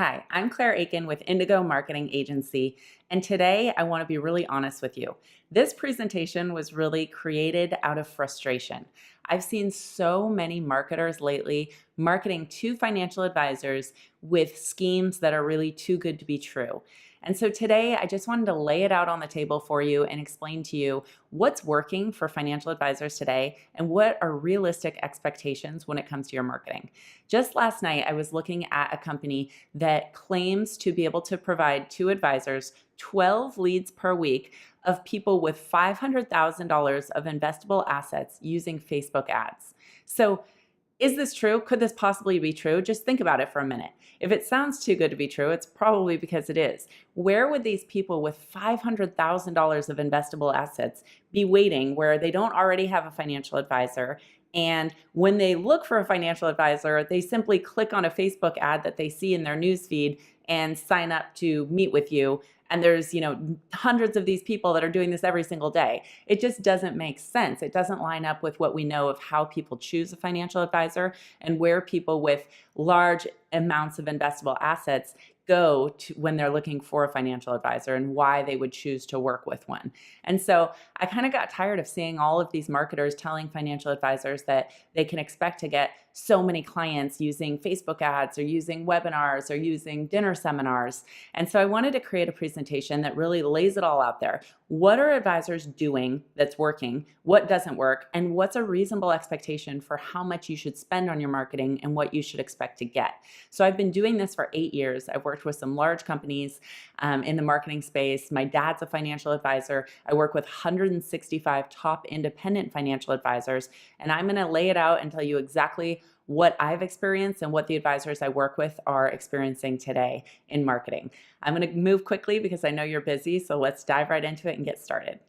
Hi, I'm Claire Akin with Indigo Marketing Agency, and today I want to be really honest with you. This presentation was really created out of frustration. I've seen so many marketers lately marketing to financial advisors with schemes that are really too good to be true. And so today I just wanted to lay it out on the table for you and explain to you what's working for financial advisors today and what are realistic expectations when it comes to your marketing. Just last night, I was looking at a company that claims to be able to provide to advisors 12 leads per week of people with $500,000 of investable assets using Facebook ads. So, is this true? Could this possibly be true? Just think about it for a minute. If it sounds too good to be true, it's probably because it is. Where would these people with $500,000 of investable assets be waiting where they don't already have a financial advisor? And when they look for a financial advisor, they simply click on a Facebook ad that they see in their newsfeed and sign up to meet with you. And there's, hundreds of these people that are doing this every single day. It just doesn't make sense. It doesn't line up with what we know of how people choose a financial advisor and where people with large amounts of investable assets go to when they're looking for a financial advisor and why they would choose to work with one. And so I kind of got tired of seeing all of these marketers telling financial advisors that they can expect to get so many clients using Facebook ads or using webinars or using dinner seminars. And so I wanted to create a presentation that really lays it all out there. What are advisors doing that's working? What doesn't work? And what's a reasonable expectation for how much you should spend on your marketing and what you should expect to get? So I've been doing this for 8 years. I've worked with some large companies in the marketing space. My dad's a financial advisor. I work with 165 top independent financial advisors, and I'm going to lay it out and tell you exactly what I've experienced and what the advisors I work with are experiencing today in marketing. I'm going to move quickly because I know you're busy, so let's dive right into it and get started.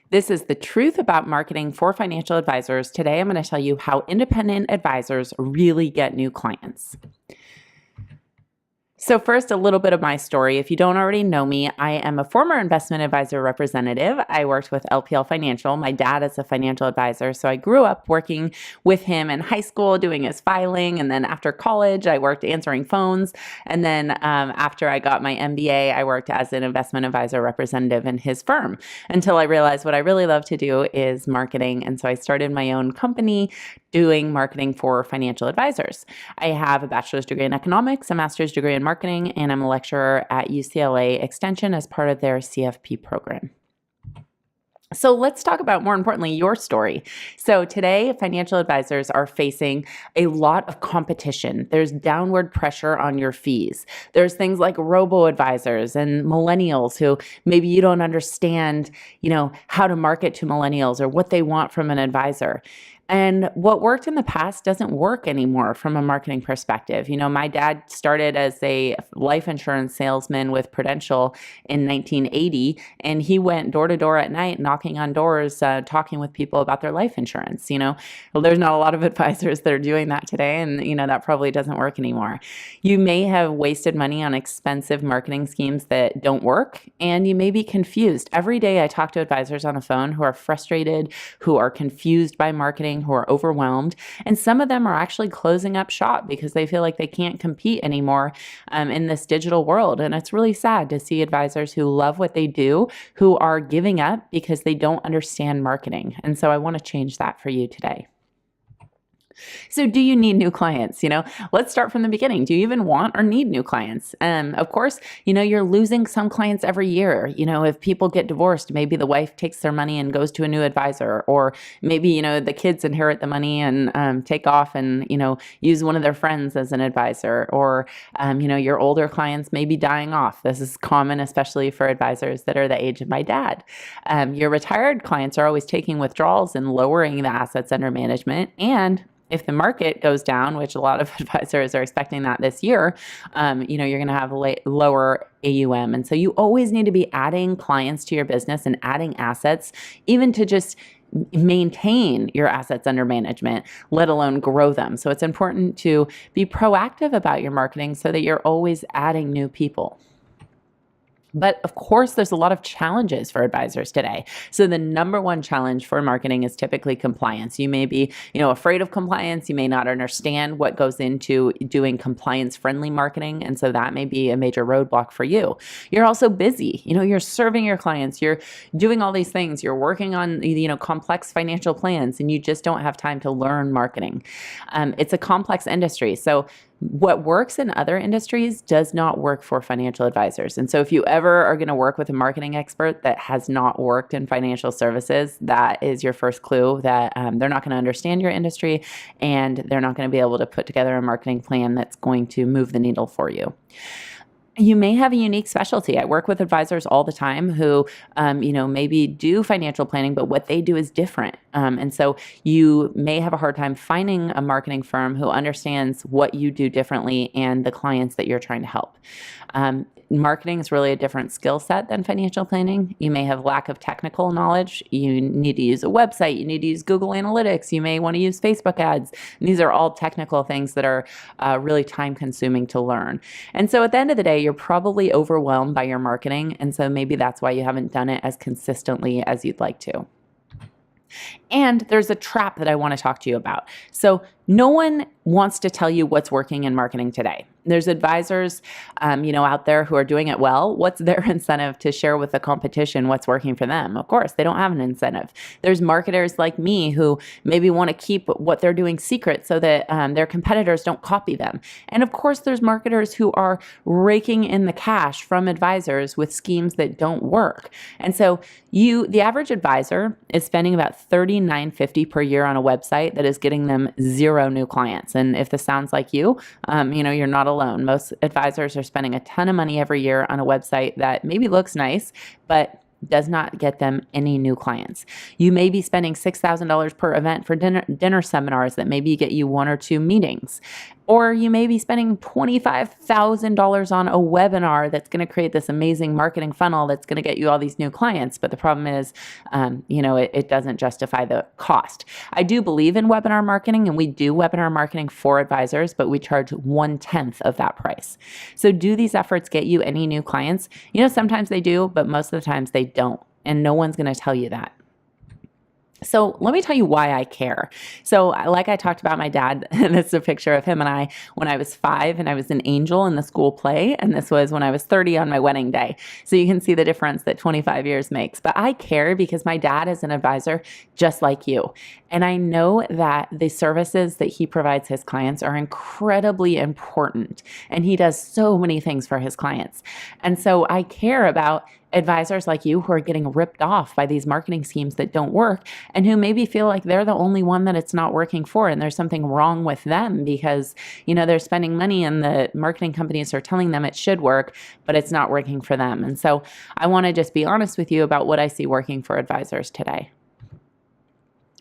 This is the truth about marketing for financial advisors. Today, I'm going to tell you how independent advisors really get new clients. So first, a little bit of my story. If you don't already know me, I am a former investment advisor representative. I worked with LPL Financial. My dad is a financial advisor, so I grew up working with him in high school, doing his filing, and then after college, I worked answering phones. And then after I got my MBA, I worked as an investment advisor representative in his firm until I realized what I really love to do is marketing. And so I started my own company doing marketing for financial advisors. I have a bachelor's degree in economics, a master's degree in marketing, and I'm a lecturer at UCLA Extension as part of their CFP program. So let's talk about, more importantly, your story. So today, financial advisors are facing a lot of competition. There's downward pressure on your fees. There's things like robo-advisors and millennials who maybe you don't understand, how to market to millennials or what they want from an advisor. And what worked in the past doesn't work anymore from a marketing perspective. My dad started as a life insurance salesman with Prudential in 1980, and he went door to door at night, knocking on doors, talking with people about their life insurance. Well, there's not a lot of advisors that are doing that today, and that probably doesn't work anymore. You may have wasted money on expensive marketing schemes that don't work, and you may be confused. Every day I talk to advisors on the phone who are frustrated, who are confused by marketing, who are overwhelmed. And some of them are actually closing up shop because they feel like they can't compete anymore in this digital world. And it's really sad to see advisors who love what they do, who are giving up because they don't understand marketing. And so I want to change that for you today. So do you need new clients? Let's start from the beginning. Do you even want or need new clients? Of course, you're losing some clients every year. If people get divorced, maybe the wife takes their money and goes to a new advisor, or maybe, the kids inherit the money and take off and, use one of their friends as an advisor, or, your older clients may be dying off. This is common, especially for advisors that are the age of my dad. Your retired clients are always taking withdrawals and lowering the assets under management. And if the market goes down, which a lot of advisors are expecting that this year, you're going to have lower AUM. And so you always need to be adding clients to your business and adding assets, even to just maintain your assets under management, let alone grow them. So it's important to be proactive about your marketing so that you're always adding new people. But of course, there's a lot of challenges for advisors today. So the number one challenge for marketing is typically compliance. You may be, afraid of compliance. You may not understand what goes into doing compliance-friendly marketing, and so that may be a major roadblock for you. You're also busy. You're serving your clients. You're doing all these things. You're working on, complex financial plans, and you just don't have time to learn marketing. It's a complex industry. So what works in other industries does not work for financial advisors. And so if you ever are going to work with a marketing expert that has not worked in financial services, that is your first clue that they're not going to understand your industry, and they're not going to be able to put together a marketing plan that's going to move the needle for you. You may have a unique specialty. I work with advisors all the time who, maybe do financial planning, but what they do is different. And so you may have a hard time finding a marketing firm who understands what you do differently and the clients that you're trying to help. Marketing is really a different skill set than financial planning. You may have lack of technical knowledge. You need to use a website. You need to use Google Analytics. You may want to use Facebook ads. And these are all technical things that are really time consuming to learn. And so at the end of the day, you're probably overwhelmed by your marketing. And so maybe that's why you haven't done it as consistently as you'd like to. And there's a trap that I want to talk to you about. So no one wants to tell you what's working in marketing today. There's advisors, out there who are doing it well. What's their incentive to share with the competition what's working for them? Of course, they don't have an incentive. There's marketers like me who maybe want to keep what they're doing secret so that their competitors don't copy them. And of course, there's marketers who are raking in the cash from advisors with schemes that don't work. And so the average advisor is spending about $39.50 per year on a website that is getting them 0 new clients. And if this sounds like you, you're not alone. Most advisors are spending a ton of money every year on a website that maybe looks nice, but does not get them any new clients. You may be spending $6,000 per event for dinner seminars that maybe get you 1 or 2 meetings. Or you may be spending $25,000 on a webinar that's going to create this amazing marketing funnel that's going to get you all these new clients. But the problem is, it doesn't justify the cost. I do believe in webinar marketing, and we do webinar marketing for advisors, but we charge 1/10 of that price. So do these efforts get you any new clients? Sometimes they do, but most of the times they don't. And no one's going to tell you that. So let me tell you why I care. So like I talked about my dad, and this is a picture of him and I when I was 5 and I was an angel in the school play. And this was when I was 30 on my wedding day. So you can see the difference that 25 years makes. But I care because my dad is an advisor just like you. And I know that the services that he provides his clients are incredibly important. And he does so many things for his clients. And so I care about advisors like you who are getting ripped off by these marketing schemes that don't work and who maybe feel like they're the only one that it's not working for, and there's something wrong with them because, they're spending money and the marketing companies are telling them it should work, but it's not working for them. And so I want to just be honest with you about what I see working for advisors today.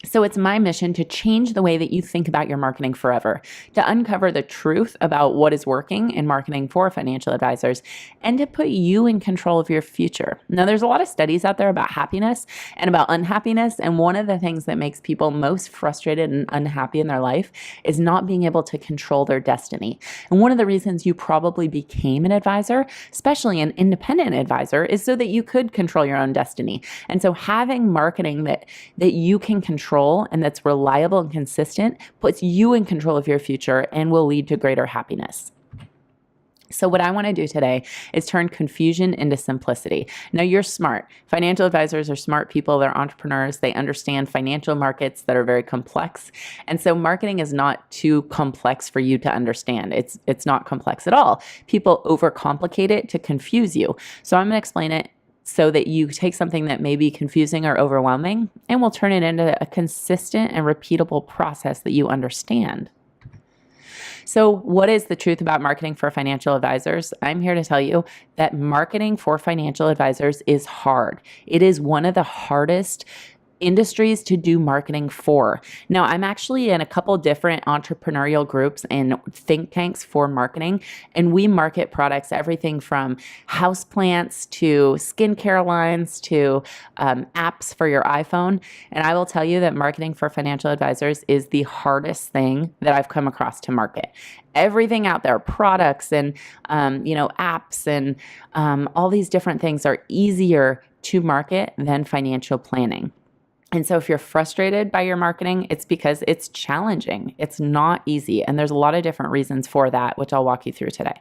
So it's my mission to change the way that you think about your marketing forever, to uncover the truth about what is working in marketing for financial advisors, and to put you in control of your future. Now, there's a lot of studies out there about happiness and about unhappiness, and one of the things that makes people most frustrated and unhappy in their life is not being able to control their destiny. And one of the reasons you probably became an advisor, especially an independent advisor, is so that you could control your own destiny. And so having marketing that you can control and that's reliable and consistent puts you in control of your future and will lead to greater happiness. So what I want to do today is turn confusion into simplicity. Now, you're smart. Financial advisors are smart people. They're entrepreneurs. They understand financial markets that are very complex. And so marketing is not too complex for you to understand. It's not complex at all. People overcomplicate it to confuse you. So I'm going to explain it so that you take something that may be confusing or overwhelming, and we'll turn it into a consistent and repeatable process that you understand. So what is the truth about marketing for financial advisors? I'm here to tell you that marketing for financial advisors is hard. It is one of the hardest industries to do marketing for. Now, I'm actually in a couple different entrepreneurial groups and think tanks for marketing, and we market products, everything from houseplants to skincare lines to apps for your iPhone. And I will tell you that marketing for financial advisors is the hardest thing that I've come across to market. Everything out there, products and apps and all these different things are easier to market than financial planning. And so if you're frustrated by your marketing, it's because it's challenging. It's not easy. And there's a lot of different reasons for that, which I'll walk you through today.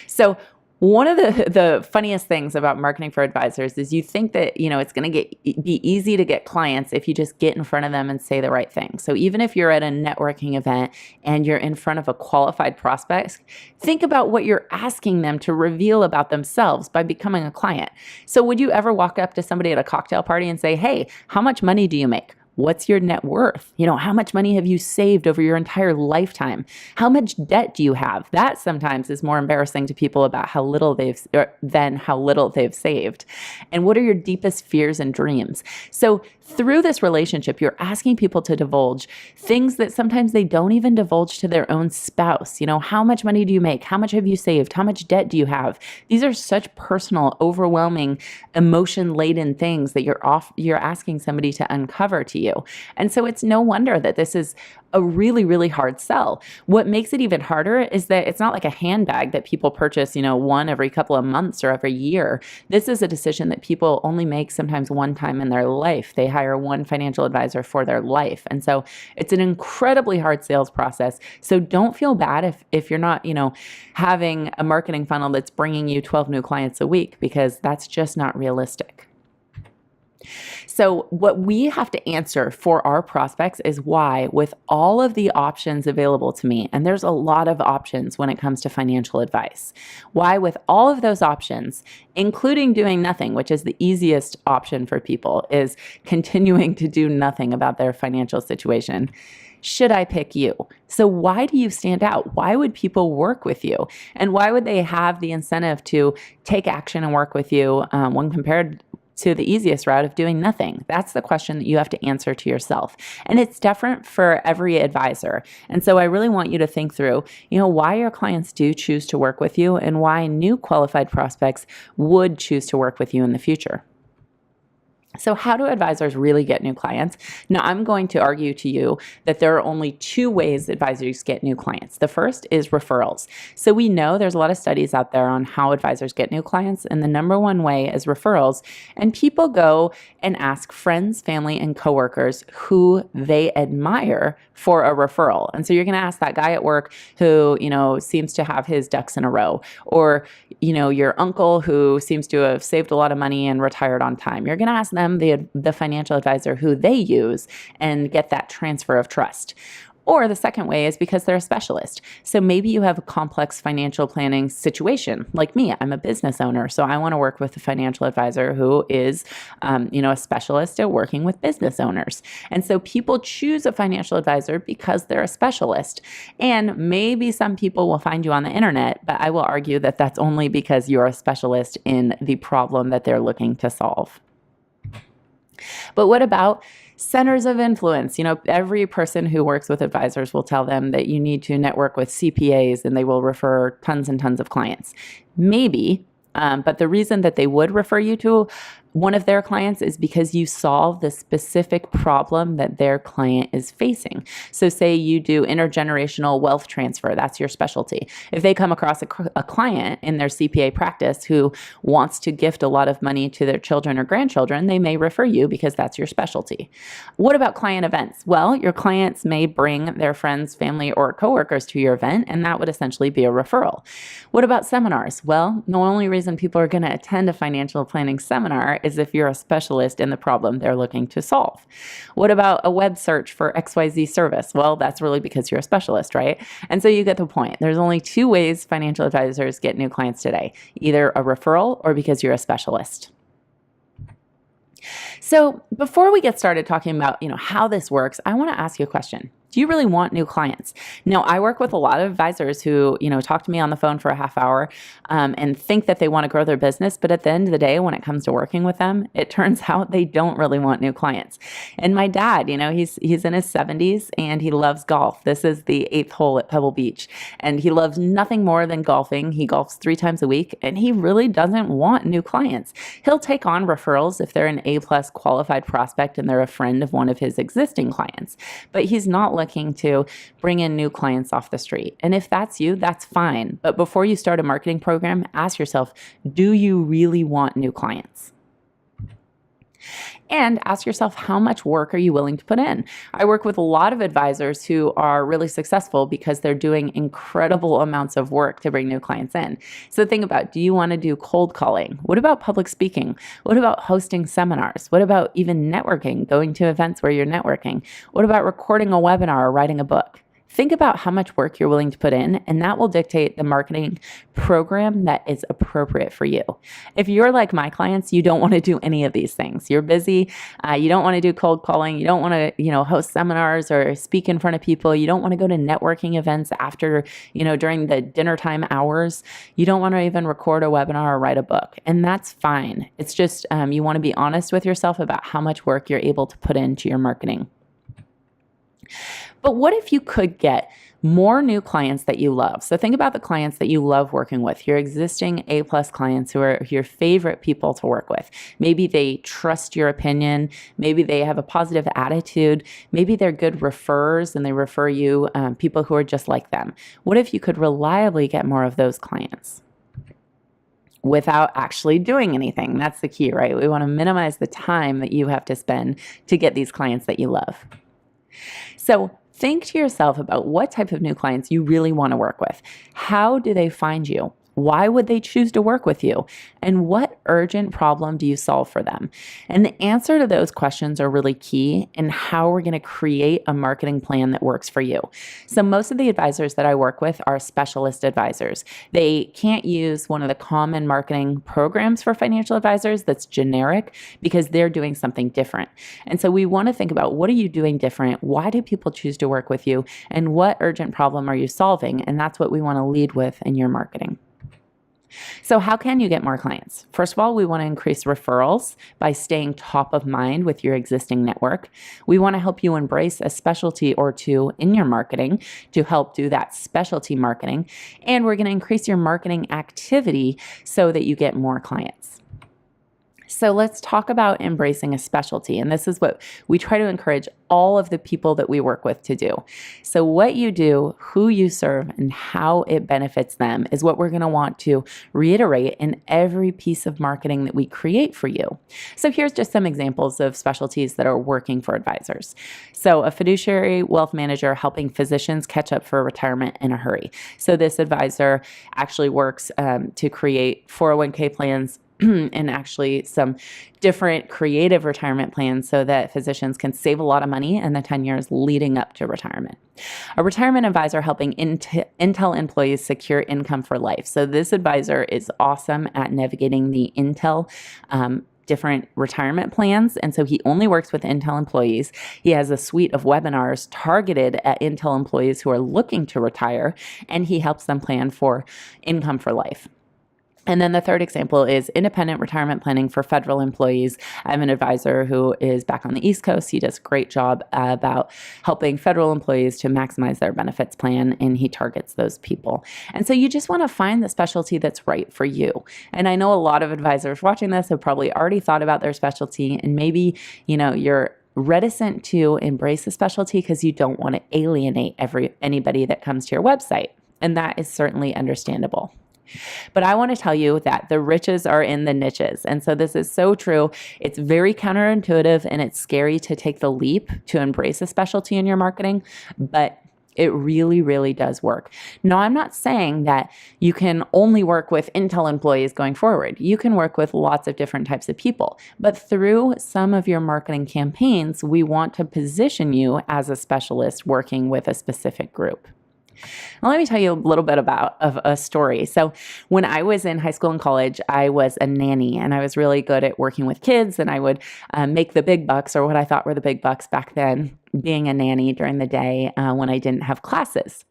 So one of the funniest things about marketing for advisors is you think that, it's going to be easy to get clients if you just get in front of them and say the right thing. So even if you're at a networking event and you're in front of a qualified prospect, think about what you're asking them to reveal about themselves by becoming a client. So would you ever walk up to somebody at a cocktail party and say, "Hey, how much money do you make? What's your net worth? How much money have you saved over your entire lifetime? How much debt do you have?" That sometimes is more embarrassing to people about how little they've saved. And what are your deepest fears and dreams? So through this relationship, you're asking people to divulge things that sometimes they don't even divulge to their own spouse. How much money do you make? How much have you saved? How much debt do you have? These are such personal, overwhelming, emotion-laden things that you're asking somebody to uncover to you. And so it's no wonder that this is a really, really hard sell. What makes it even harder is that it's not like a handbag that people purchase, one every couple of months or every year. This is a decision that people only make sometimes one time in their life. They hire one financial advisor for their life. And so it's an incredibly hard sales process. So don't feel bad if you're not, having a marketing funnel that's bringing you 12 new clients a week, because that's just not realistic. So what we have to answer for our prospects is why, with all of the options available to me, and there's a lot of options when it comes to financial advice, why with all of those options, including doing nothing, which is the easiest option for people, is continuing to do nothing about their financial situation, should I pick you? So why do you stand out? Why would people work with you? And why would they have the incentive to take action and work with you when compared to the easiest route of doing nothing? That's the question that you have to answer to yourself. And it's different for every advisor. And so I really want you to think through, why your clients do choose to work with you and why new qualified prospects would choose to work with you in the future. So how do advisors really get new clients? Now, I'm going to argue to you that there are only two ways advisors get new clients. The first is referrals. So we know there's a lot of studies out there on how advisors get new clients, and the number one way is referrals. And people go and ask friends, family, and coworkers who they admire for a referral. And so you're going to ask that guy at work who, seems to have his ducks in a row, or, your uncle who seems to have saved a lot of money and retired on time. You're going to ask them the financial advisor who they use and get that transfer of trust. Or the second way is because they're a specialist. So maybe you have a complex financial planning situation. Like me, I'm a business owner, so I want to work with a financial advisor who is, a specialist at working with business owners. And so people choose a financial advisor because they're a specialist. And maybe some people will find you on the internet, but I will argue that that's only because you're a specialist in the problem that they're looking to solve. But what about centers of influence? Every person who works with advisors will tell them that you need to network with CPAs and they will refer tons and tons of clients. Maybe, but the reason that they would refer you to one of their clients is because you solve the specific problem that their client is facing. So say you do intergenerational wealth transfer, that's your specialty. If they come across a client in their CPA practice who wants to gift a lot of money to their children or grandchildren, they may refer you because that's your specialty. What about client events? Well, your clients may bring their friends, family, or coworkers to your event, and that would essentially be a referral. What about seminars? Well, the only reason people are going to attend a financial planning seminar is if you're a specialist in the problem they're looking to solve. What about a web search for XYZ service? Well, that's really because you're a specialist, right? And so you get the point. There's only two ways financial advisors get new clients today, either a referral or because you're a specialist. So before we get started talking about, how this works, I want to ask you a question. Do you really want new clients? Now, I work with a lot of advisors who, talk to me on the phone for a half hour and think that they want to grow their business. But at the end of the day, when it comes to working with them, it turns out they don't really want new clients. And my dad, he's in his 70s and he loves golf. This is the 8th hole at Pebble Beach. And he loves nothing more than golfing. He golfs 3 times a week and he really doesn't want new clients. He'll take on referrals if they're an A+ qualified prospect and they're a friend of one of his existing clients. But he's not looking to bring in new clients off the street. And if that's you, that's fine. But before you start a marketing program, ask yourself, do you really want new clients? And ask yourself, how much work are you willing to put in? I work with a lot of advisors who are really successful because they're doing incredible amounts of work to bring new clients in. So think about, do you want to do cold calling? What about public speaking? What about hosting seminars? What about even networking, going to events where you're networking? What about recording a webinar or writing a book? Think about how much work you're willing to put in, and that will dictate the marketing program that is appropriate for you. If you're like my clients, you don't want to do any of these things. You're busy. You don't want to do cold calling. You don't want to, host seminars or speak in front of people. You don't want to go to networking events after, during the dinner time hours. You don't want to even record a webinar or write a book, and that's fine. It's just you want to be honest with yourself about how much work you're able to put into your marketing. But what if you could get more new clients that you love? So think about the clients that you love working with, your existing A+ clients who are your favorite people to work with. Maybe they trust your opinion. Maybe they have a positive attitude. Maybe they're good referrers and they refer you people who are just like them. What if you could reliably get more of those clients without actually doing anything? That's the key, right? We want to minimize the time that you have to spend to get these clients that you love. So think to yourself about what type of new clients you really want to work with. How do they find you? Why would they choose to work with you? And what urgent problem do you solve for them? And the answer to those questions are really key in how we're going to create a marketing plan that works for you. So most of the advisors that I work with are specialist advisors. They can't use one of the common marketing programs for financial advisors that's generic because they're doing something different. And so we want to think about, what are you doing different? Why do people choose to work with you? And what urgent problem are you solving? And that's what we want to lead with in your marketing. So how can you get more clients? First of all, we want to increase referrals by staying top of mind with your existing network. We want to help you embrace a specialty or two in your marketing to help do that specialty marketing. And we're going to increase your marketing activity so that you get more clients. So let's talk about embracing a specialty. And this is what we try to encourage all of the people that we work with to do. So what you do, who you serve, and how it benefits them is what we're going to want to reiterate in every piece of marketing that we create for you. So here's just some examples of specialties that are working for advisors. So a fiduciary wealth manager helping physicians catch up for retirement in a hurry. So this advisor actually works to create 401k plans and actually some different creative retirement plans so that physicians can save a lot of money in the 10 years leading up to retirement. A retirement advisor helping Intel employees secure income for life. So this advisor is awesome at navigating the Intel different retirement plans. And so he only works with Intel employees. He has a suite of webinars targeted at Intel employees who are looking to retire, and he helps them plan for income for life. And then the third example is independent retirement planning for federal employees. I have an advisor who is back on the East Coast. He does a great job about helping federal employees to maximize their benefits plan, and he targets those people. And so you just want to find the specialty that's right for you. And I know a lot of advisors watching this have probably already thought about their specialty, and maybe, you're reticent to embrace a specialty because you don't want to alienate anybody that comes to your website. And that is certainly understandable. But I want to tell you that the riches are in the niches. And so this is so true. It's very counterintuitive and it's scary to take the leap to embrace a specialty in your marketing, but it really, really does work. Now, I'm not saying that you can only work with Intel employees going forward. You can work with lots of different types of people. But through some of your marketing campaigns, we want to position you as a specialist working with a specific group. Well, let me tell you a little bit of a story. So when I was in high school and college, I was a nanny, and I was really good at working with kids, and I would make the big bucks, or what I thought were the big bucks back then, being a nanny during the day when I didn't have classes.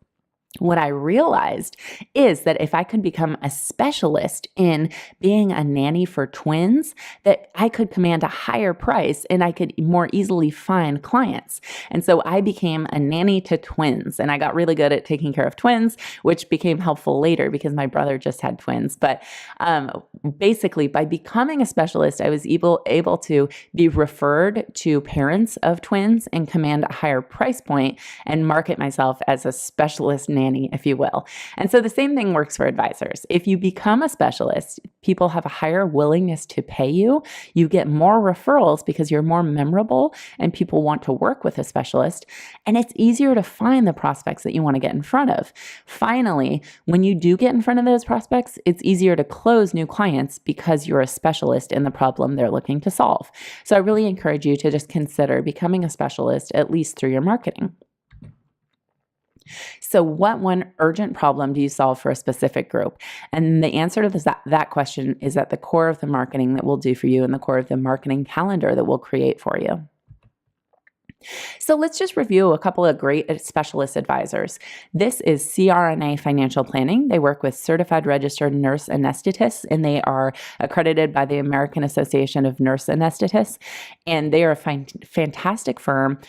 What I realized is that if I could become a specialist in being a nanny for twins, that I could command a higher price and I could more easily find clients. And so I became a nanny to twins, and I got really good at taking care of twins, which became helpful later because my brother just had twins. But basically, by becoming a specialist, I was able to be referred to parents of twins and command a higher price point and market myself as a specialist nanny, if you will. And so the same thing works for advisors. If you become a specialist, people have a higher willingness to pay you. You get more referrals because you're more memorable and people want to work with a specialist. And it's easier to find the prospects that you want to get in front of. Finally, when you do get in front of those prospects, it's easier to close new clients because you're a specialist in the problem they're looking to solve. So I really encourage you to just consider becoming a specialist, at least through your marketing. So what one urgent problem do you solve for a specific group? And the answer to that question is at the core of the marketing that we'll do for you and the core of the marketing calendar that we'll create for you. So let's just review a couple of great specialist advisors. This is CRNA Financial Planning. They work with certified registered nurse anesthetists, and they are accredited by the American Association of Nurse Anesthetists. And they are a fantastic firm.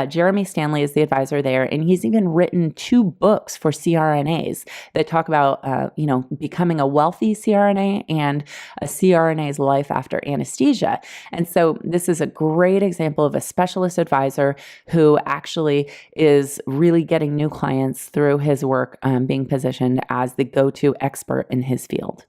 Jeremy Stanley is the advisor there, and he's even written 2 books for CRNAs that talk about, becoming a wealthy CRNA and a CRNA's life after anesthesia. And so this is a great example of a specialist advisor who actually is really getting new clients through his work, being positioned as the go-to expert in his field.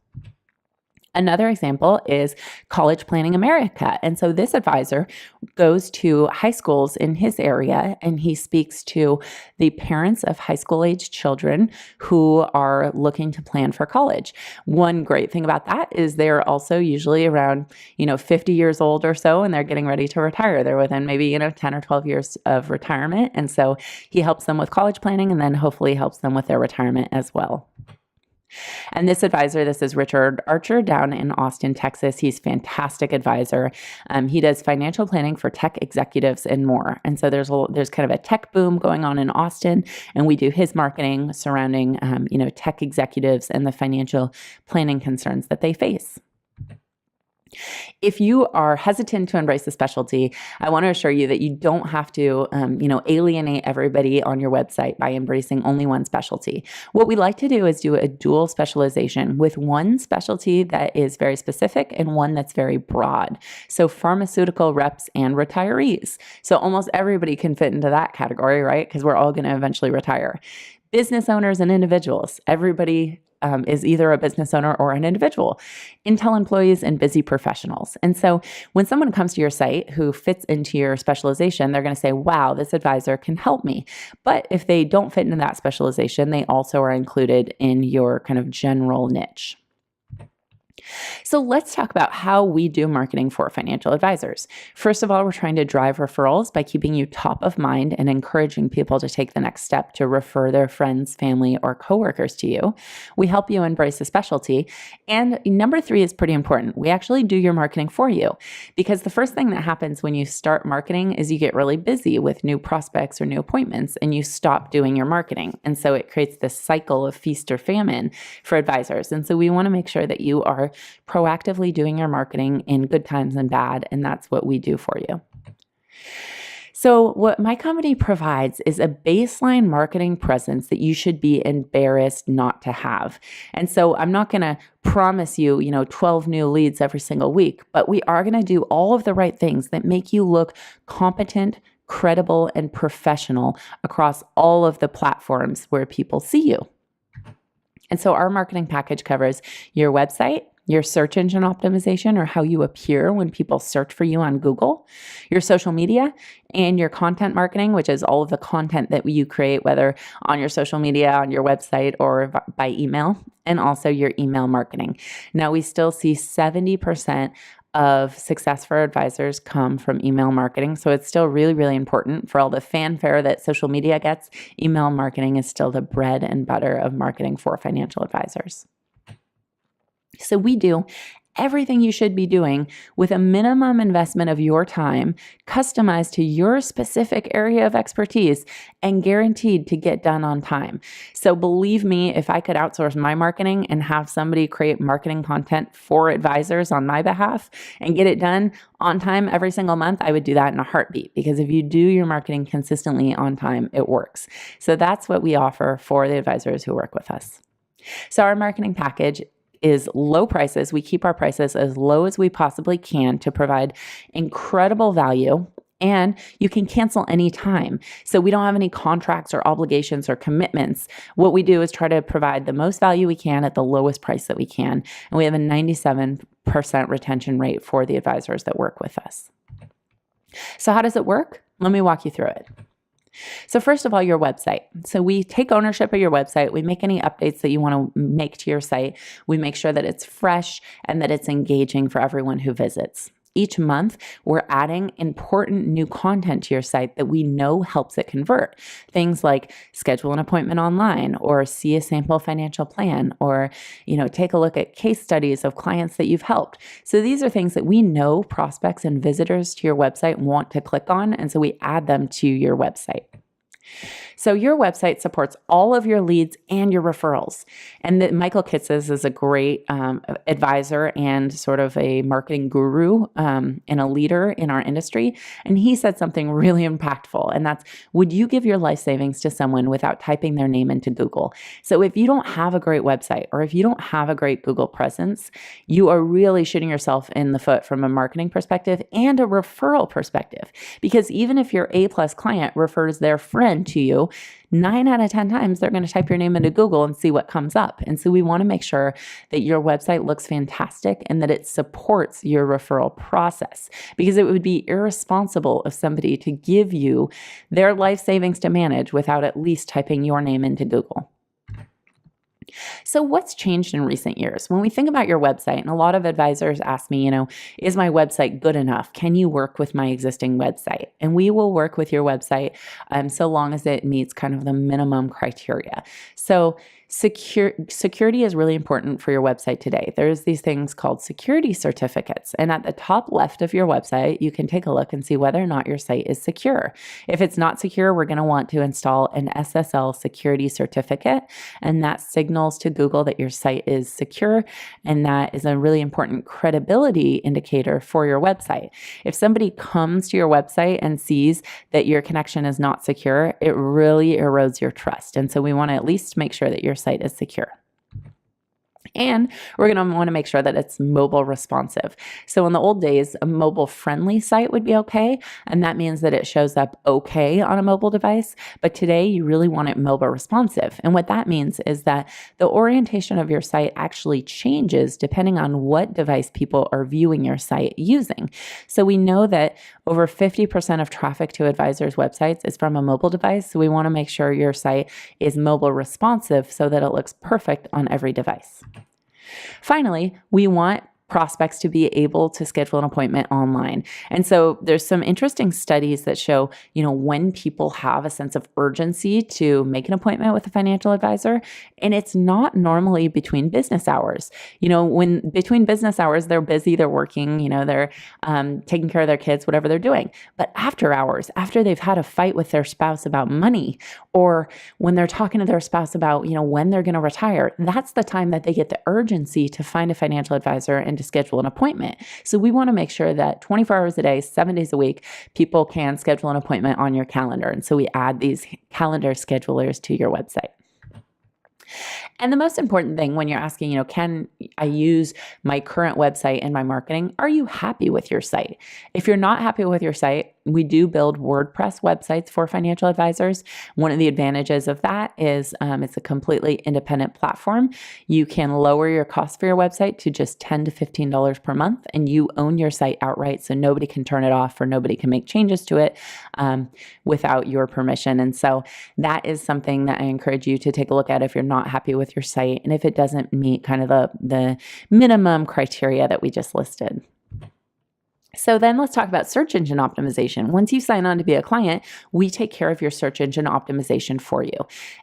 Another example is College Planning America. And so this advisor goes to high schools in his area, and he speaks to the parents of high school age children who are looking to plan for college. One great thing about that is they're also usually around, 50 years old or so, and they're getting ready to retire. They're within maybe, 10 or 12 years of retirement. And so he helps them with college planning and then hopefully helps them with their retirement as well. And this advisor, this is Richard Archer down in Austin, Texas. He's a fantastic advisor. He does financial planning for tech executives and more. And so there's kind of a tech boom going on in Austin, and we do his marketing surrounding, tech executives and the financial planning concerns that they face. If you are hesitant to embrace a specialty, I want to assure you that you don't have to, alienate everybody on your website by embracing only one specialty. What we like to do is do a dual specialization with one specialty that is very specific and one that's very broad. So pharmaceutical reps and retirees. So almost everybody can fit into that category, right? Because we're all going to eventually retire. Business owners and individuals. Everybody is either a business owner or an individual. Intel employees and busy professionals. And so when someone comes to your site who fits into your specialization, they're going to say, wow, this advisor can help me. But if they don't fit into that specialization, they also are included in your kind of general niche. So let's talk about how we do marketing for financial advisors. First of all, we're trying to drive referrals by keeping you top of mind and encouraging people to take the next step to refer their friends, family, or coworkers to you. We help you embrace a specialty. And number 3 is pretty important. We actually do your marketing for you, because the first thing that happens when you start marketing is you get really busy with new prospects or new appointments and you stop doing your marketing. And so it creates this cycle of feast or famine for advisors. And so we want to make sure that you are proactively doing your marketing in good times and bad, and that's what we do for you. So what my company provides is a baseline marketing presence that you should be embarrassed not to have. And so I'm not going to promise you, 12 new leads every single week, but we are going to do all of the right things that make you look competent, credible, and professional across all of the platforms where people see you. And so our marketing package covers your website, your search engine optimization, or how you appear when people search for you on Google, your social media, and your content marketing, which is all of the content that you create, whether on your social media, on your website, or by email, and also your email marketing. Now, we still see 70% of success for advisors come from email marketing. So it's still really, really important. For all the fanfare that social media gets, email marketing is still the bread and butter of marketing for financial advisors. So we do everything you should be doing with a minimum investment of your time, customized to your specific area of expertise and guaranteed to get done on time. So believe me, if I could outsource my marketing and have somebody create marketing content for advisors on my behalf and get it done on time every single month, I would do that in a heartbeat, because if you do your marketing consistently on time, it works. So that's what we offer for the advisors who work with us. So our marketing package is low prices. We keep our prices as low as we possibly can to provide incredible value, and you can cancel anytime. So we don't have any contracts or obligations or commitments. What we do is try to provide the most value we can at the lowest price that we can. And we have a 97% retention rate for the advisors that work with us. So how does it work? Let me walk you through it. So first of all, your website. So we take ownership of your website. We make any updates that you want to make to your site. We make sure that it's fresh and that it's engaging for everyone who visits. Each month, we're adding important new content to your site that we know helps it convert. Things like schedule an appointment online, or see a sample financial plan, or take a look at case studies of clients that you've helped. So these are things that we know prospects and visitors to your website want to click on, and so we add them to your website. So your website supports all of your leads and your referrals. And Michael Kitzes is a great advisor and sort of a marketing guru and a leader in our industry. And he said something really impactful, and that's, would you give your life savings to someone without typing their name into Google? So if you don't have a great website, or if you don't have a great Google presence, you are really shooting yourself in the foot from a marketing perspective and a referral perspective. Because even if your A+ client refers their friend to you, 9 out of 10 times, they're going to type your name into Google and see what comes up. And so we want to make sure that your website looks fantastic and that it supports your referral process, because it would be irresponsible of somebody to give you their life savings to manage without at least typing your name into Google. So what's changed in recent years? When we think about your website, and a lot of advisors ask me, is my website good enough? Can you work with my existing website? And we will work with your website so long as it meets kind of the minimum criteria. So security is really important for your website today. There's these things called security certificates. And at the top left of your website, you can take a look and see whether or not your site is secure. If it's not secure, we're going to want to install an SSL security certificate. And that signals to Google that your site is secure. And that is a really important credibility indicator for your website. If somebody comes to your website and sees that your connection is not secure, it really erodes your trust. And so we want to at least make sure that your site is secure. And we're going to want to make sure that it's mobile responsive. So in the old days, a mobile friendly site would be okay. And that means that it shows up okay on a mobile device. But today you really want it mobile responsive. And what that means is that the orientation of your site actually changes depending on what device people are viewing your site using. So we know that over 50% of traffic to advisors' websites is from a mobile device. So we want to make sure your site is mobile responsive so that it looks perfect on every device. Finally, we want prospects to be able to schedule an appointment online. And so there's some interesting studies that show, when people have a sense of urgency to make an appointment with a financial advisor, and it's not normally between business hours. When between business hours, they're busy, they're working, they're taking care of their kids, whatever they're doing. But after hours, after they've had a fight with their spouse about money, or when they're talking to their spouse about, when they're going to retire, that's the time that they get the urgency to find a financial advisor and to schedule an appointment. So we want to make sure that 24 hours a day, 7 days a week, people can schedule an appointment on your calendar. And so we add these calendar schedulers to your website. And the most important thing when you're asking, can I use my current website in my marketing? Are you happy with your site? If you're not happy with your site, we do build WordPress websites for financial advisors. One of the advantages of that is it's a completely independent platform. You can lower your cost for your website to just $10 to $15 per month, and you own your site outright, so nobody can turn it off or nobody can make changes to it without your permission. And so that is something that I encourage you to take a look at if you're not happy with your site and if it doesn't meet kind of the minimum criteria that we just listed. So then let's talk about search engine optimization. Once you sign on to be a client, we take care of your search engine optimization for you.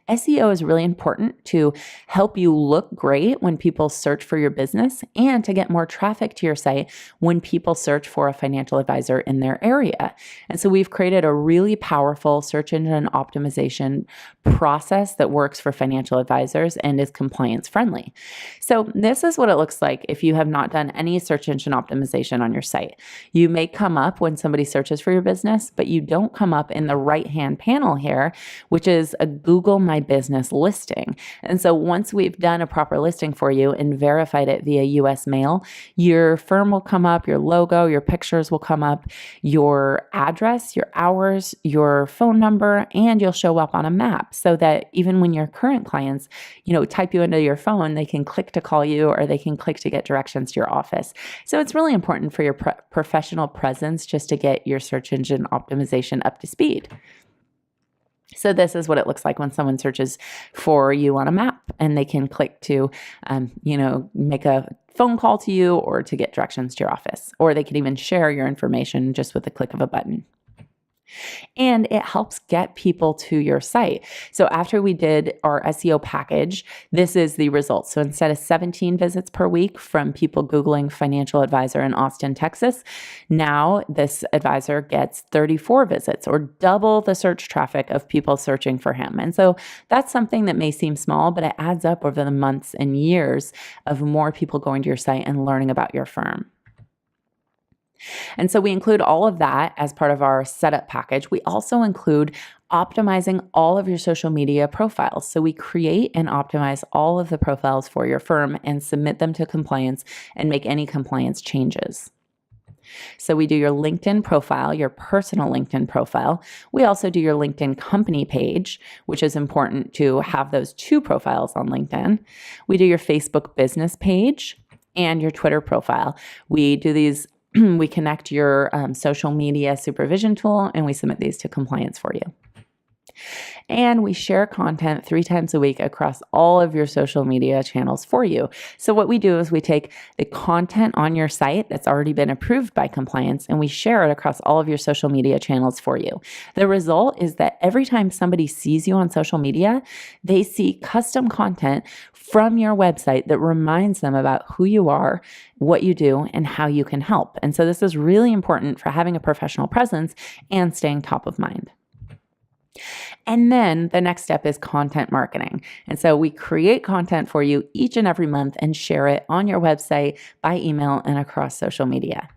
SEO is really important to help you look great when people search for your business and to get more traffic to your site when people search for a financial advisor in their area. And so we've created a really powerful search engine optimization process that works for financial advisors and is compliance friendly. So this is what it looks like if you have not done any search engine optimization on your site. You may come up when somebody searches for your business, but you don't come up in the right-hand panel here, which is a Google My Business listing. And so once we've done a proper listing for you and verified it via US mail, your firm will come up, your logo, your pictures will come up, your address, your hours, your phone number, and you'll show up on a map so that even when your current clients, type you into your phone, they can click to call you or they can click to get directions to your office. So it's really important for your professional presence just to get your search engine optimization up to speed. So this is what it looks like when someone searches for you on a map and they can click to, make a phone call to you or to get directions to your office, or they can even share your information just with the click of a button. And it helps get people to your site. So after we did our SEO package, this is the results. So instead of 17 visits per week from people Googling financial advisor in Austin, Texas, now this advisor gets 34 visits, or double the search traffic of people searching for him. And so that's something that may seem small, but it adds up over the months and years of more people going to your site and learning about your firm. And so we include all of that as part of our setup package. We also include optimizing all of your social media profiles. So we create and optimize all of the profiles for your firm and submit them to compliance and make any compliance changes. So we do your LinkedIn profile, your personal LinkedIn profile. We also do your LinkedIn company page, which is important to have those two profiles on LinkedIn. We do your Facebook business page and your Twitter profile. We do these we connect your social media supervision tool and we submit these to compliance for you. And we share content 3 times a week across all of your social media channels for you. So what we do is we take the content on your site that's already been approved by compliance and we share it across all of your social media channels for you. The result is that every time somebody sees you on social media, they see custom content from your website that reminds them about who you are, what you do, and how you can help. And so this is really important for having a professional presence and staying top of mind. And then the next step is content marketing. And so we create content for you each and every month and share it on your website, by email, and across social media.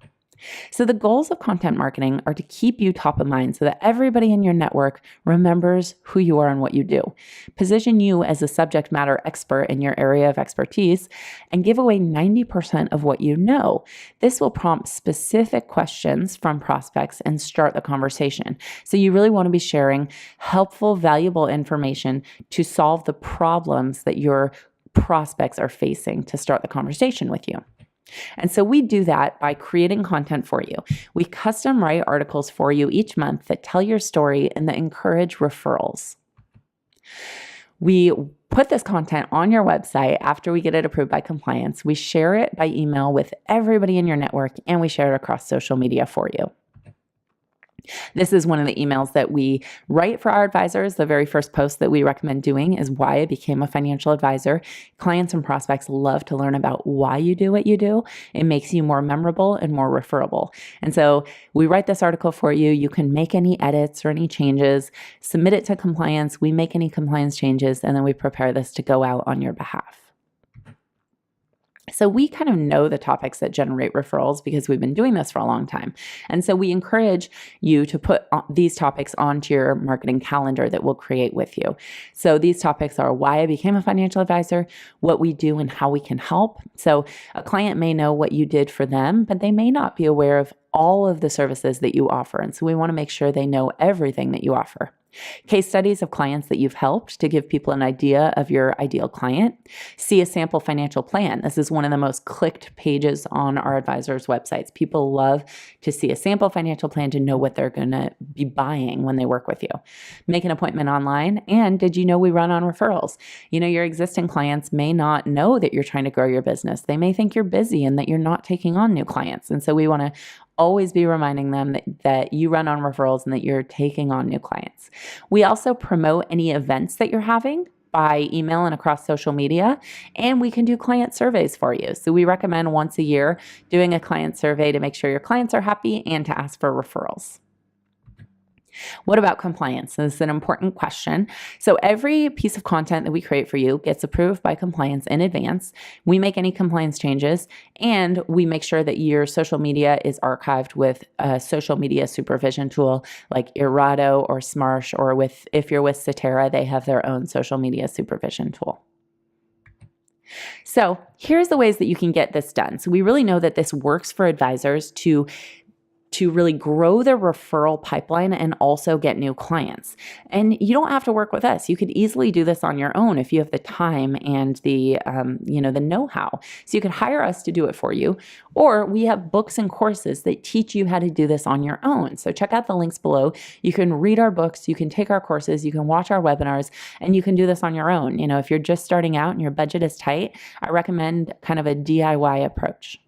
So the goals of content marketing are to keep you top of mind so that everybody in your network remembers who you are and what you do. Position you as a subject matter expert in your area of expertise and give away 90% of what you know. This will prompt specific questions from prospects and start the conversation. So you really want to be sharing helpful, valuable information to solve the problems that your prospects are facing to start the conversation with you. And so we do that by creating content for you. We custom write articles for you each month that tell your story and that encourage referrals. We put this content on your website after we get it approved by compliance. We share it by email with everybody in your network, and we share it across social media for you. This is one of the emails that we write for our advisors. The very first post that we recommend doing is why I became a financial advisor. Clients and prospects love to learn about why you do what you do. It makes you more memorable and more referable. And so we write this article for you. You can make any edits or any changes, submit it to compliance. We make any compliance changes, and then we prepare this to go out on your behalf. So we kind of know the topics that generate referrals because we've been doing this for a long time. And so we encourage you to put these topics onto your marketing calendar that we'll create with you. So these topics are why I became a financial advisor, what we do and how we can help. So a client may know what you did for them, but they may not be aware of all of the services that you offer. And so we want to make sure they know everything that you offer. Case studies of clients that you've helped to give people an idea of your ideal client. See a sample financial plan. This is one of the most clicked pages on our advisors' websites. People love to see a sample financial plan to know what they're going to be buying when they work with you. Make an appointment online. And did you know we run on referrals? Your existing clients may not know that you're trying to grow your business. They may think you're busy and that you're not taking on new clients. And so we want to always be reminding them that you run on referrals and that you're taking on new clients. We also promote any events that you're having by email and across social media, and we can do client surveys for you. So we recommend once a year doing a client survey to make sure your clients are happy and to ask for referrals. What about compliance? This is an important question. So every piece of content that we create for you gets approved by compliance in advance. We make any compliance changes, and we make sure that your social media is archived with a social media supervision tool like Irado or Smarsh, or if you're with Cetera, they have their own social media supervision tool. So here's the ways that you can get this done. So we really know that this works for advisors to really grow their referral pipeline and also get new clients. And you don't have to work with us. You could easily do this on your own if you have the time and the know-how. So you could hire us to do it for you, or we have books and courses that teach you how to do this on your own. So check out the links below. You can read our books, you can take our courses, you can watch our webinars, and you can do this on your own. If you're just starting out and your budget is tight, I recommend kind of a DIY approach.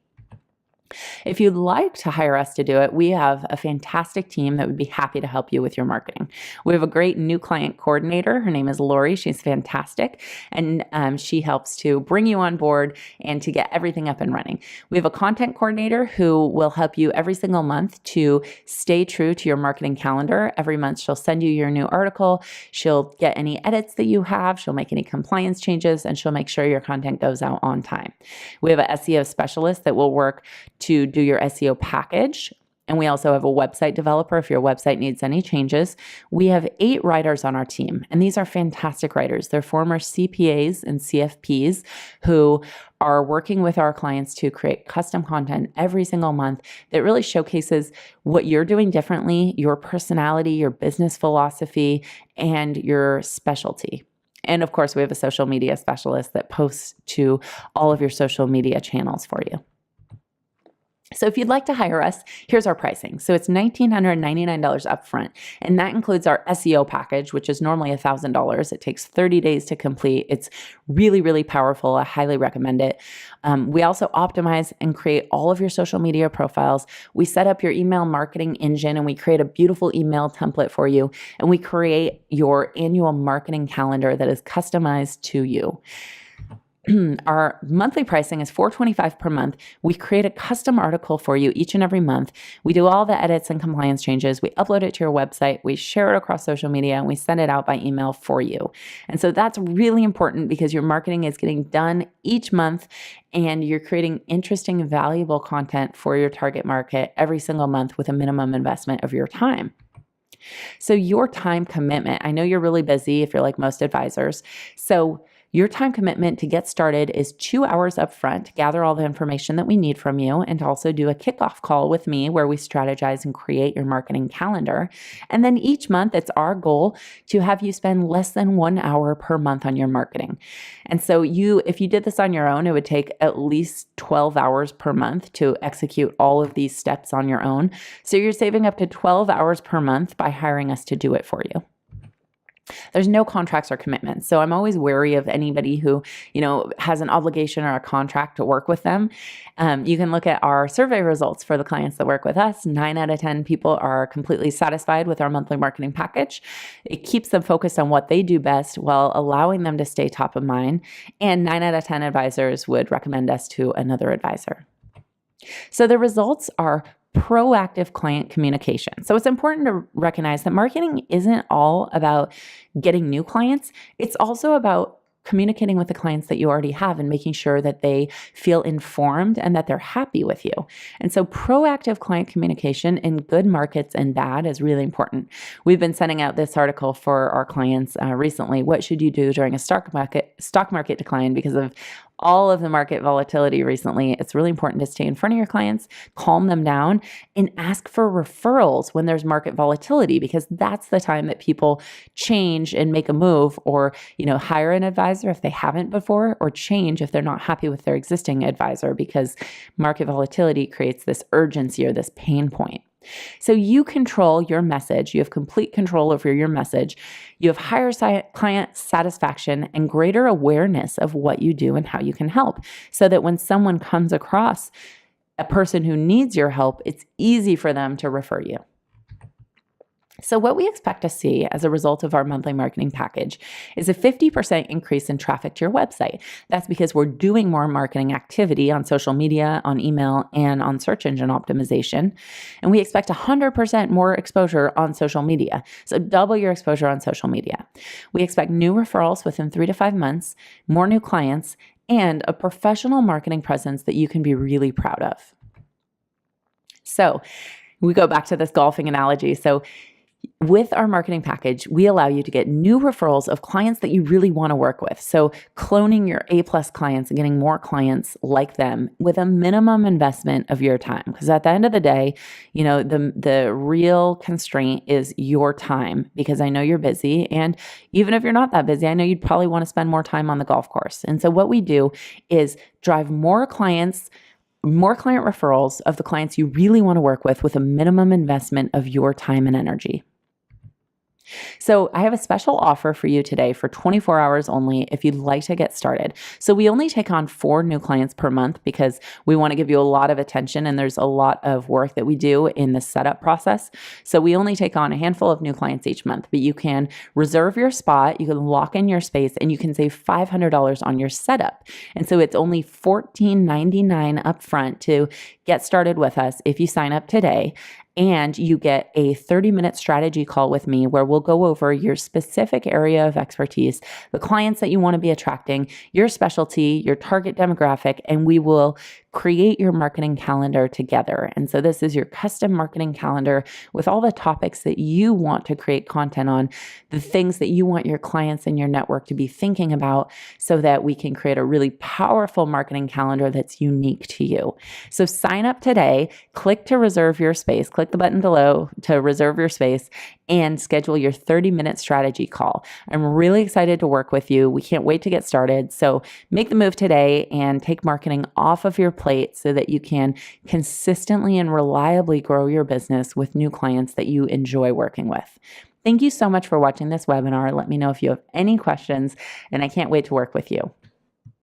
If you'd like to hire us to do it, we have a fantastic team that would be happy to help you with your marketing. We have a great new client coordinator. Her name is Lori. She's fantastic, and she helps to bring you on board and to get everything up and running. We have a content coordinator who will help you every single month to stay true to your marketing calendar. Every month, she'll send you your new article. She'll get any edits that you have. She'll make any compliance changes, and she'll make sure your content goes out on time. We have an SEO specialist that will work to do your SEO package. And we also have a website developer if your website needs any changes. We have 8 writers on our team, and these are fantastic writers. They're former CPAs and CFPs who are working with our clients to create custom content every single month that really showcases what you're doing differently, your personality, your business philosophy, and your specialty. And of course, we have a social media specialist that posts to all of your social media channels for you. So if you'd like to hire us, here's our pricing. So it's $1,999 upfront, and that includes our SEO package, which is normally $1,000. It takes 30 days to complete. It's really, really powerful. I highly recommend it. We also optimize and create all of your social media profiles. We set up your email marketing engine, and we create a beautiful email template for you, and we create your annual marketing calendar that is customized to you. Our monthly pricing is $425 per month. We create a custom article for you each and every month. We do all the edits and compliance changes. We upload it to your website. We share it across social media, and we send it out by email for you. And so that's really important because your marketing is getting done each month, and you're creating interesting, valuable content for your target market every single month with a minimum investment of your time. So your time commitment, I know you're really busy if you're like most advisors. So your time commitment to get started is 2 hours up front to gather all the information that we need from you, and to also do a kickoff call with me where we strategize and create your marketing calendar. And then each month, it's our goal to have you spend less than 1 hour per month on your marketing. And so if you did this on your own, it would take at least 12 hours per month to execute all of these steps on your own. So you're saving up to 12 hours per month by hiring us to do it for you. There's no contracts or commitments. So I'm always wary of anybody who, has an obligation or a contract to work with them. You can look at our survey results for the clients that work with us. 9 out of 10 people are completely satisfied with our monthly marketing package. It keeps them focused on what they do best while allowing them to stay top of mind. And 9 out of 10 advisors would recommend us to another advisor. So the results are proactive client communication. So it's important to recognize that marketing isn't all about getting new clients. It's also about communicating with the clients that you already have and making sure that they feel informed and that they're happy with you. And so proactive client communication in good markets and bad is really important. We've been sending out this article for our clients recently. What should you do during a stock market decline? Because of all of the market volatility recently, it's really important to stay in front of your clients, calm them down, and ask for referrals when there's market volatility, because that's the time that people change and make a move, or hire an advisor if they haven't before, or change if they're not happy with their existing advisor, because market volatility creates this urgency or this pain point. So you control your message. You have complete control over your message. You have higher client satisfaction and greater awareness of what you do and how you can help, so that when someone comes across a person who needs your help, it's easy for them to refer you. So what we expect to see as a result of our monthly marketing package is a 50% increase in traffic to your website. That's because we're doing more marketing activity on social media, on email, and on search engine optimization. And we expect 100% more exposure on social media. So double your exposure on social media. We expect new referrals within 3 to 5 months, more new clients, and a professional marketing presence that you can be really proud of. So we go back to this golfing analogy. So with our marketing package, we allow you to get new referrals of clients that you really want to work with. So cloning your A+ clients and getting more clients like them with a minimum investment of your time. Because at the end of the day, the real constraint is your time, because I know you're busy. And even if you're not that busy, I know you'd probably want to spend more time on the golf course. And so what we do is drive more client referrals of the clients you really want to work with a minimum investment of your time and energy. So I have a special offer for you today for 24 hours only if you'd like to get started. So we only take on 4 new clients per month because we want to give you a lot of attention, and there's a lot of work that we do in the setup process. So we only take on a handful of new clients each month, but you can reserve your spot, you can lock in your space, and you can save $500 on your setup. And so it's only $14.99 upfront to get started with us if you sign up today. And you get a 30-minute strategy call with me where we'll go over your specific area of expertise, the clients that you want to be attracting, your specialty, your target demographic, and we will create your marketing calendar together. And so this is your custom marketing calendar with all the topics that you want to create content on, the things that you want your clients and your network to be thinking about, so that we can create a really powerful marketing calendar that's unique to you. So sign up today, click to reserve your space, click the button below to reserve your space, and schedule your 30-minute strategy call. I'm really excited to work with you. We can't wait to get started. So make the move today and take marketing off of your plate so that you can consistently and reliably grow your business with new clients that you enjoy working with. Thank you so much for watching this webinar. Let me know if you have any questions, and I can't wait to work with you.